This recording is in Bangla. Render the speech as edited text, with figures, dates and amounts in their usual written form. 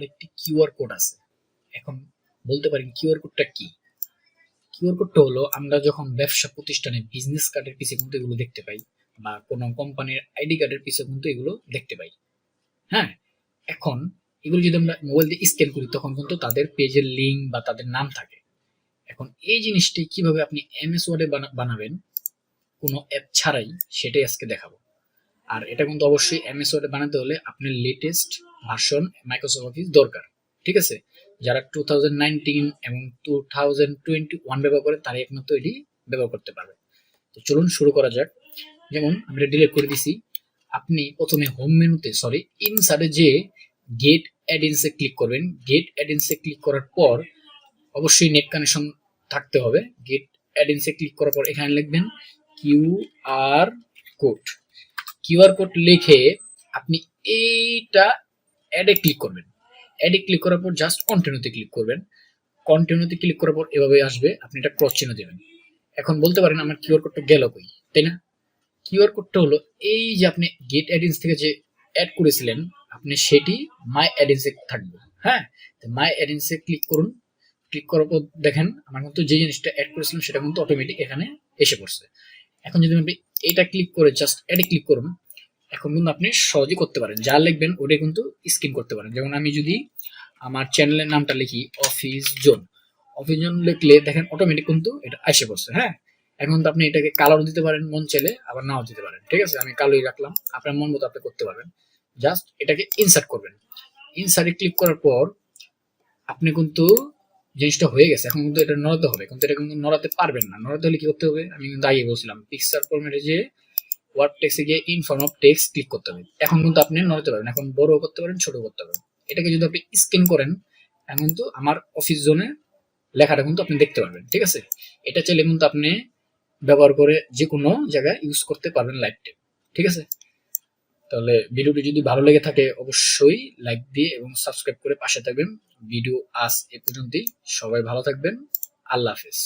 আরেকটি কিউআর কোড আছে। এখন বলতে পারেন কিউআর কোডটা কি? কিউআর কোডটা হলো আমরা যখন ব্যবসা প্রতিষ্ঠানে বিজনেস কার্ডের পিছে কিন্তু এগুলো দেখতে পাই, বা কোনো কোম্পানির আইডি কার্ডের পিছে কিন্তু এগুলো দেখতে পাই। হ্যাঁ, এখন এগুলো যদি আমরা মোবাইল দিয়ে স্ক্যান করি তখন কিন্তু তাদের পেজের লিঙ্ক বা তাদের নাম থাকে। এখন এই জিনিসটি কিভাবে আপনি এমএস ওয়ার্ডে বানাবেন কোনো অ্যাপ ছাড়াই, সেটাই আজকে দেখাবো। আর এটা কিন্তু অবশ্যই এমএস ওয়ার্ডে বানাতে হলে আপনার লেটেস্ট ভার্সন মাইক্রোসফট অফিস দরকার। ঠিক আছে, যারা 2019 এবং 2021 ব্যবহার করে তারা একমাত্র এটি ব্যবহার করতে পারবে। তো চলুন শুরু করা যাক। যেমন আমি এটা ডিলিট করে দিছি। আপনি প্রথমে হোম মেনুতে ইনসার্টে যে গেট অ্যাডিনসে ক্লিক করবেন। গেট অ্যাডিনসে ক্লিক করার পর অবশ্যই নেট কানেকশন থাকতে হবে। গেট অ্যাডিনসে ক্লিক করার পর এখানে লিখবেন কিউআর কোড। কিউআর কোড লিখে আপনি এইটা অ্যাডে ক্লিক করবেন। অ্যাডে ক্লিক করার পর জাস্ট কন্টিনিউতে ক্লিক করবেন। কন্টিনিউতে ক্লিক করার পর এভাবে আসবে, আপনি এটা ক্রস চিহ্ন দেবেন। এখন বলতে পারেন আমার কিউআর কোডটা গেল কই, তাই না? কিউআর কোডটা হলো এই যে আপনি গেট অ্যাডিন্স থেকে যে অ্যাড করেছিলেন, আপনি সেটি মাই অ্যাডিন্সে থাকবে। হ্যাঁ, তো মাই অ্যাডিন্সে ক্লিক করুন। ক্লিক করার পর দেখেন আমার কিন্তু যে জিনিসটা অ্যাড করেছিলাম সেটা কিন্তু অটোমেটিক এখানে এসে পড়ছে। এখন যদি আপনি এটা ক্লিক করে জাস্ট অ্যাডে ক্লিক করুন, এখন কিন্তু আপনি সহজেই করতে পারেন। যা লিখবেন ওটা কিন্তু স্ক্রিন করতে পারেন। যেমন আমি যদি আমার চ্যানেলের নামটা লিখি অফিস জোন, অফিস জোন লিখলে দেখেন অটোমেটিক কিন্তু এটা এসে পড়ছে। হ্যাঁ, এখন তো আপনি এটাকে কালারও দিতে পারেন মন চাইলে, আবার নাও দিতে পারেন। ঠিক আছে, আমি কালোই রাখলাম, আপনার মন মতো আপনি করতে পারবেন। জাস্ট এটাকে ইনসার্ট করবেন। ইনসার্টে ক্লিক করার পর আপনি কিন্তু জিনিসটা হয়ে গেছে। এখন কিন্তু এটা নড়াতে হবে, কিন্তু এটা কিন্তু নড়াতে পারবেন না। নড়াতে হলে কি করতে হবে? আমি কিন্তু আগে বলছিলাম পিকচার ফরম্যাটে যে ওয়ার্ড টেক্সটে গিয়ে in form of text click করতে হবে। এখন কিন্তু আপনি নড়াতে পারবেন, এখন বড় করতে পারেন, ছোট করতে পারেন। এটাকে যদি আপনি স্ক্যান করেন এখন কিন্তু আমার অফিস জোনে লেখাটা কিন্তু আপনি দেখতে পারবেন। ঠিক আছে, এটা চাইলে কিন্তু আপনি ব্যবহার করে যে কোনো জায়গায় ইউজ করতে পারবেন লাইভ টাইম। ঠিক আছে, তাহলে ভিডিওটি যদি ভালো লেগে থাকে অবশ্যই লাইক দিয়ে এবং সাবস্ক্রাইব করে পাশে থাকবেন। ভিডিও আজ এ পর্যন্তই। সবাই ভালো থাকবেন। আল্লাহ হাফেজ।